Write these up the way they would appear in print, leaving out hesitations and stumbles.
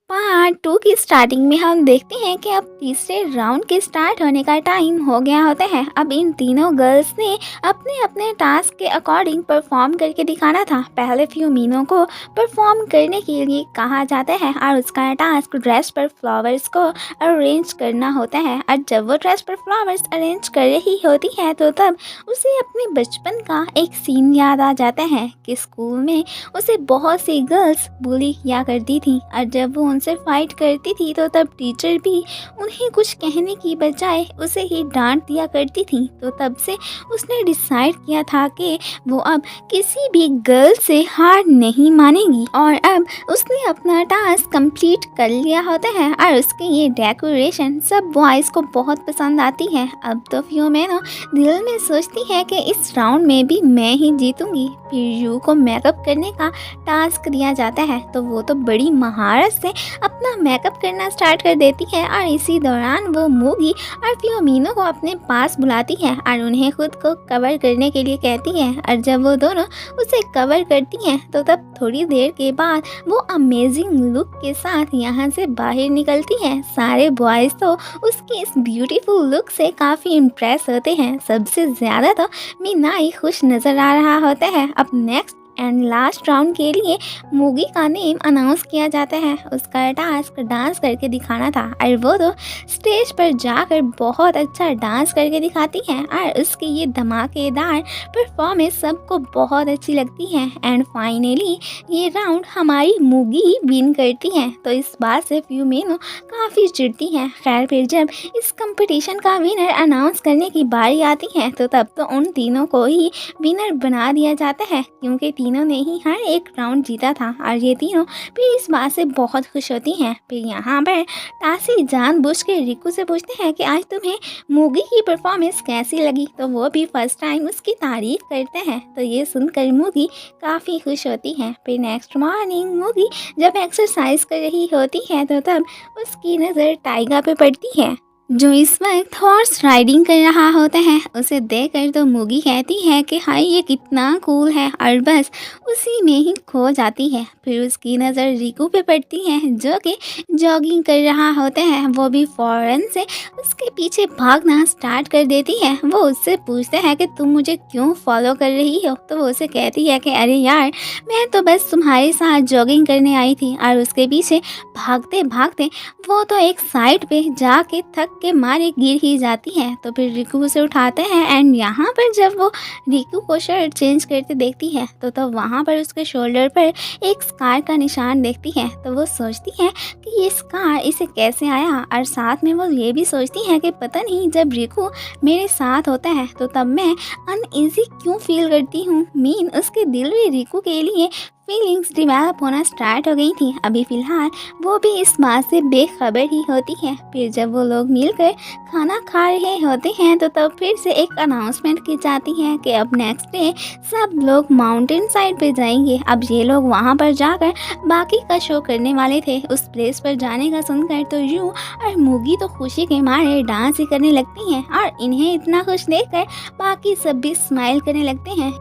Part 2 की starting में हम देखते हैं कि अब तीसरे राउंड के स्टार्ट होने का टाइम हो गया होता है। अब इन तीनों गर्ल्स ने अपने अपने टास्क के अकॉर्डिंग परफॉर्म करके दिखाना था। पहले फ्यूमिनो को परफॉर्म करने के लिए कहा जाता है और उसका टास्क ड्रेस पर फ्लावर्स को अरेंज करना होता है। और जब वो ड्रेस पर फ्लावर्स अरेंज कर रही होती है तो तब उसे अपने बचपन का एक सीन याद आ जाता है कि स्कूल में उसे बहुत सी गर्ल्स बुली किया करती थी और जब वो उनसे फाइट करती थी तो तब टीचर भी उन्हें कुछ कहने की बजाय उसे ही डांट दिया करती थी। तो तब से उसने डिसाइड किया था कि वो अब किसी भी गर्ल से हार नहीं मानेगी और अब उसने अपना टास्क कंप्लीट कर लिया होता है और उसके ये डेकोरेशन सब बॉयज़ को बहुत पसंद आती है। अब तो फ्यूमेनो दिल में सोचती है कि इस राउंड में भी मैं ही जीतूंगी। फिर यू को मेकअप करने का टास्क दिया जाता है तो वो तो बड़ी महारत से अपना मेकअप करना स्टार्ट कर देती है और इसी दौरान वो मूगी और फ्यूमिनो को अपने पास बुलाती है और उन्हें खुद को कवर करने के लिए कहती है। और जब वो दोनों उसे कवर करती हैं तो तब थोड़ी देर के बाद वो अमेजिंग लुक के साथ यहाँ से बाहर निकलती है। सारे बॉयज़ तो उसकी इस ब्यूटीफुल लुक से काफ़ी इम्प्रेस होते हैं। सबसे ज़्यादा तो मीनाई खुश नज़र आ रहा होता है। अब नेक्स्ट एंड लास्ट राउंड के लिए मूगी का नेम अनाउंस किया जाता है। उसका टास्क डांस करके दिखाना था और वो तो स्टेज पर जाकर बहुत अच्छा डांस करके दिखाती है और उसकी ये धमाकेदार परफॉर्मेंस सबको बहुत अच्छी लगती है। एंड फाइनली ये राउंड हमारी मूगी विन करती है तो इस बात से फ्यूमेनो काफ़ी चिढ़ती है। खैर फिर जब इस कंपटीशन का विनर अनाउंस करने की बारी आती है तो तब तो उन तीनों को ही विनर बना दिया जाता है क्योंकि तीनों ने ही हर एक राउंड जीता था और ये तीनों फिर इस बात से बहुत खुश होती हैं। फिर यहाँ पर टासी जानबूझ के रिकू से पूछते हैं कि आज तुम्हें मूगी की परफॉर्मेंस कैसी लगी तो वो भी फर्स्ट टाइम उसकी तारीफ करते हैं। तो ये सुनकर मूगी काफ़ी खुश होती है। फिर नेक्स्ट मॉर्निंग मूगी जब एक्सरसाइज कर रही होती है तो तब उसकी नज़र टाइगा पे पड़ती है जो इस वक्त हॉर्स राइडिंग कर रहा होता है। उसे देखकर तो मूगी कहती है कि हाय ये कितना कूल है और बस उसी में ही खो जाती है। फिर उसकी नज़र रिकू पे पड़ती है जो कि जॉगिंग कर रहा होता है। वो भी फ़ौरन से उसके पीछे भागना स्टार्ट कर देती है। वो उससे पूछता है कि तुम मुझे क्यों फॉलो कर रही हो तो वो उसे कहती है कि अरे यार मैं तो बस तुम्हारे साथ जॉगिंग करने आई थी। और उसके पीछे भागते भागते वो तो एक साइड पे जाके थक के मारे गिर ही जाती है। तो फिर रिकू उसे उठाते हैं एंड यहाँ पर जब वो रिकू को शर्ट चेंज करते देखती है तो वहाँ पर उसके शोल्डर पर एक स्कार का निशान देखती है। तो वो सोचती है कि ये स्कार इसे कैसे आया और साथ में वो ये भी सोचती है कि पता नहीं जब रिकू मेरे साथ होता है तो तब मैं अनईजी क्यों फील करती हूँ। मीन उसके दिल में रिकू के लिए फीलिंग्स डिवेलप होना स्टार्ट हो गई थी। अभी फ़िलहाल वो भी इस बात से बेखबर ही होती है। फिर जब वो लोग मिलकर खाना खा रहे होते हैं तो तब फिर से एक अनाउंसमेंट की जाती है कि अब नेक्स्ट डे सब लोग माउंटेन साइड पे जाएंगे। अब ये लोग वहाँ पर जाकर बाकी का शो करने वाले थे। उस प्लेस पर जाने का सुनकर तो यू और मूगी तो खुशी के मारे डांस ही करने लगती हैं और इन्हें इतना खुश देखकर बाकी सब भी स्माइल करने लगते हैं।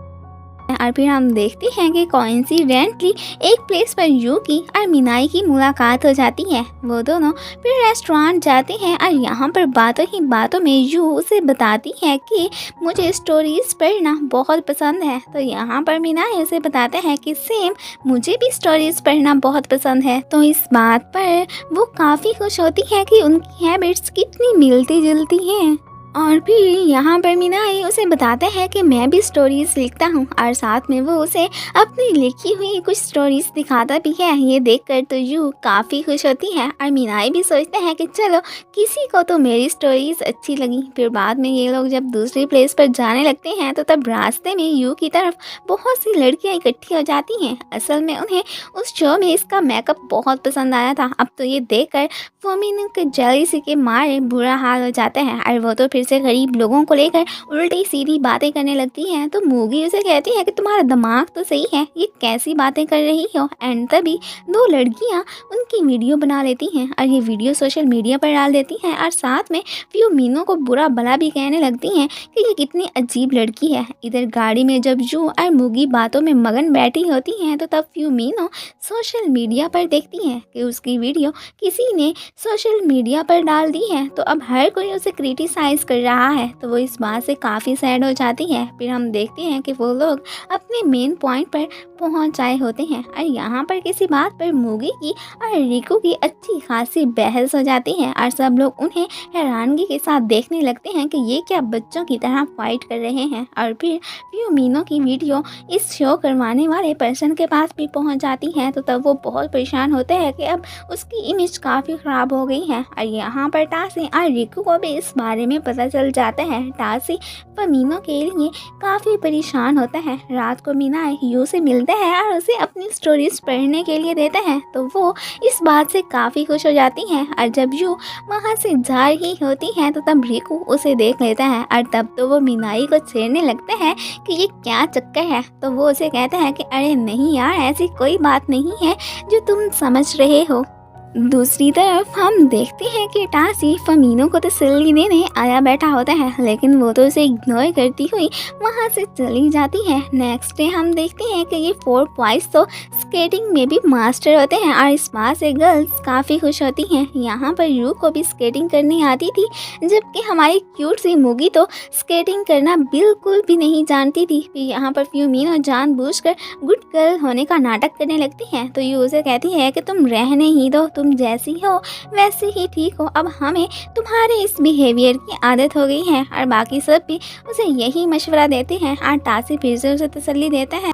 और फिर हम देखते हैं कि कोइंसिडेंटली एक प्लेस पर यूकी और मिनाई की मुलाकात हो जाती है। वो दोनों फिर रेस्टोरेंट जाते हैं और यहाँ पर बातों ही बातों में यू उसे बताती है कि मुझे स्टोरीज पढ़ना बहुत पसंद है। तो यहाँ पर मिनाई उसे बताते हैं कि सेम मुझे भी स्टोरीज पढ़ना बहुत पसंद है। तो इस बात पर वो काफ़ी खुश होती है कि उनकी हैबिट्स कितनी मिलती जुलती हैं। और फिर यहाँ पर मिनाई उसे बताते हैं कि मैं भी स्टोरीज लिखता हूँ और साथ में वो उसे अपनी लिखी हुई कुछ स्टोरीज दिखाता भी है। ये देखकर तो यू काफ़ी खुश होती है और मिनाई भी सोचते हैं कि चलो किसी को तो मेरी स्टोरीज अच्छी लगी। फिर बाद में ये लोग जब दूसरी प्लेस पर जाने लगते हैं तो तब रास्ते में यू की तरफ बहुत सी लड़कियाँ इकट्ठी हो जाती हैं। असल में उन्हें उस शो में इसका मेकअप बहुत पसंद आया था। अब तो ये देखकर फोमिनो के जेलसी के मारे बुरा हाल हो जाता है और वो तो फिर से गरीब लोगों को लेकर उल्टी सीधी बातें करने लगती है। तो मूगी उसे कहती है कि तुम्हारा दिमाग तो सही है, ये कैसी बातें कर रही हो। एंड तभी दो लड़कियां उनकी वीडियो बना लेती हैं और ये वीडियो सोशल मीडिया पर डाल देती हैं और साथ में फ्यूमिनो को बुरा भला भी कहने लगती हैं कि ये कितनी अजीब लड़की है। इधर गाड़ी में जब जू और मूगी बातों में मगन बैठी होती हैं तो तब फ्यूमिनो सोशल मीडिया पर देखती हैं कि उसकी वीडियो किसी ने सोशल मीडिया पर डाल दी है। तो अब हर कोई उसे क्रिटिसाइज कर रहा है, तो वो इस बात से काफ़ी सैड हो जाती है। फिर हम देखते हैं कि वो लोग अपने मेन पॉइंट पर पहुंच आए होते हैं और यहाँ पर किसी बात पर मूगी की और रिकू की अच्छी खासी बहस हो जाती है और सब लोग उन्हें हैरानगी के साथ देखने लगते हैं कि ये क्या बच्चों की तरह फाइट कर रहे हैं। और फिर फ्यूमिनो की वीडियो इस शो करवाने वाले पर्सन के पास भी पहुंच जाती है, तो तब वो बहुत परेशान होते हैं कि अब उसकी इमेज काफ़ी ख़राब हो गई है। और यहाँ पर टासी और रिकू को भी इस बारे में पता चल जाता है। टासी फ्यूमिनो के लिए काफ़ी परेशान होता है। रात को मीना यू से मिलता है और उसे अपनी स्टोरीज पढ़ने के लिए देता है, तो वो इस बात से काफ़ी खुश हो जाती है। और जब यू वहाँ से जा रही होती है तो तब रिकू उसे देख लेता है और तब तो वो मीनाई को छेड़ने लगता है कि ये क्या चक्कर है। तो वो उसे कहता है कि अरे नहीं यार, ऐसी कोई बात नहीं है जो तुम समझ रहे हो। दूसरी तरफ हम देखते हैं कि टासी फ्यूमिनो को तसल्ली देने आया बैठा होता है, लेकिन वो तो उसे इग्नोर करती हुई वहाँ से चली जाती है। नेक्स्ट डे हम देखते हैं कि ये 4 बॉयज़ तो स्केटिंग में भी मास्टर होते हैं और इस बात से गर्ल्स काफ़ी खुश होती हैं। यहाँ पर यू को भी स्केटिंग करनी आती थी, जबकि हमारी क्यूट सी मूगी तो स्केटिंग करना बिल्कुल भी नहीं जानती थी। फिर यहाँ पर फ्यूमिनो जानबूझकर गुड गर्ल होने का नाटक करने लगती है, तो यू उसे कहती है कि तुम रहने ही दो, तुम जैसी हो वैसे ही ठीक हो, अब हमें तुम्हारे इस बिहेवियर की आदत हो गई है। और बाकी सब भी उसे यही मशवरा देते हैं और टासी फिर से उसे तसल्ली देता है।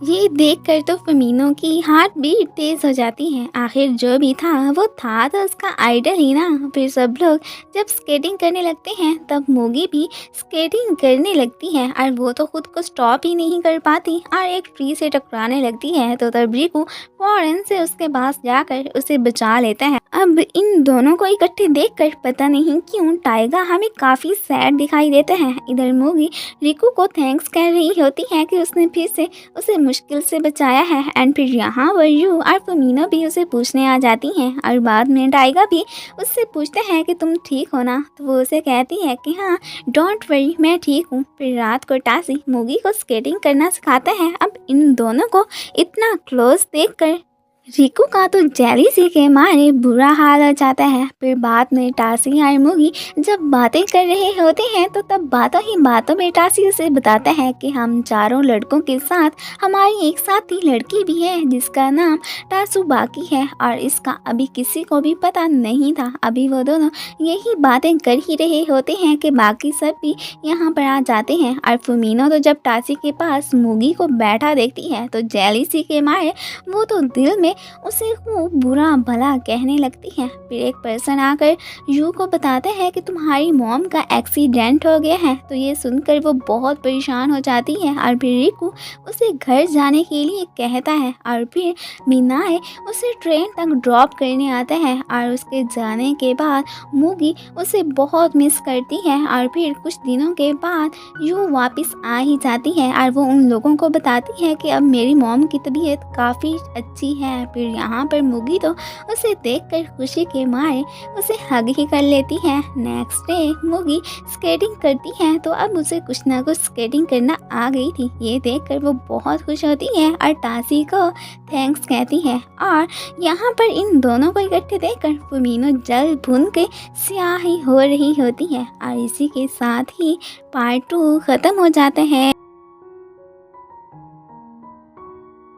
ये देखकर तो फ्यूमिनो की हार्ट बीट तेज हो जाती है। आखिर जो भी था वो था तो उसका आइडल ही ना। फिर सब लोग जब स्केटिंग करने लगते हैं तब मूगी भी स्केटिंग करने लगती है और वो तो खुद को स्टॉप ही नहीं कर पाती और एक ट्री से टकराने लगती है। तो तब रिकू फौरन से उसके पास जाकर उसे बचा लेता है। अब इन दोनों को इकट्ठे देखकर पता नहीं क्यों टाइगा हमें काफ़ी सैड दिखाई देता है। इधर मूगी रिकू को थैंक्स कह रही होती है कि उसने फिर से उसे मुश्किल से बचाया है। एंड फिर यहाँ पर यू और फ्यूमिनो भी उसे पूछने आ जाती हैं और बाद में टाइगा भी उससे पूछते हैं कि तुम ठीक हो ना। तो वो उसे कहती है कि हाँ डोंट वरी, मैं ठीक हूँ। फिर रात को टासी मूगी को स्केटिंग करना सिखाता है। अब इन दोनों को इतना क्लोज देखकर रिकू का तो जेलीसी के मारे बुरा हाल हो जाता है। फिर बाद में टासी और मूगी जब बातें कर रहे होते हैं तो तब बातों ही बातों में टासी उसे बताता है कि हम चारों लड़कों के साथ हमारी एक साथी लड़की भी है जिसका नाम टासू बाकी है और इसका अभी किसी को भी पता नहीं था। अभी वो दोनों यही बातें कर ही रहे होते हैं कि बाकी सब भी यहाँ पर आ जाते हैं। और फ्यूमिनो तो जब टासी के पास मूगी को बैठा देखती है तो जेलीसी के मारे वो तो दिल में उसे खूब बुरा भला कहने लगती है। फिर एक पर्सन आकर यू को बताता है कि तुम्हारी मॉम का एक्सीडेंट हो गया है। तो ये सुनकर वो बहुत परेशान हो जाती है और फिर रिकू उसे घर जाने के लिए कहता है और फिर मीनाए उसे ट्रेन तक ड्रॉप करने आता है। और उसके जाने के बाद मूगी उसे बहुत मिस करती है और फिर कुछ दिनों के बाद यू वापस आ ही जाती है और वो उन लोगों को बताती है कि अब मेरी मॉम की तबीयत काफ़ी अच्छी है। फिर यहाँ पर मूगी तो उसे देखकर खुशी के मारे उसे हग ही कर लेती है। नेक्स्ट डे मूगी स्केटिंग करती है तो अब उसे कुछ ना कुछ स्केटिंग करना आ गई थी। ये देखकर वो बहुत खुश होती है और टासी को थैंक्स कहती है। और यहाँ पर इन दोनों को इकट्ठे देखकर फ्यूमिनो जल भुन के स्याही हो रही होती है। और इसी के साथ ही पार्ट 2 ख़त्म हो जाता है।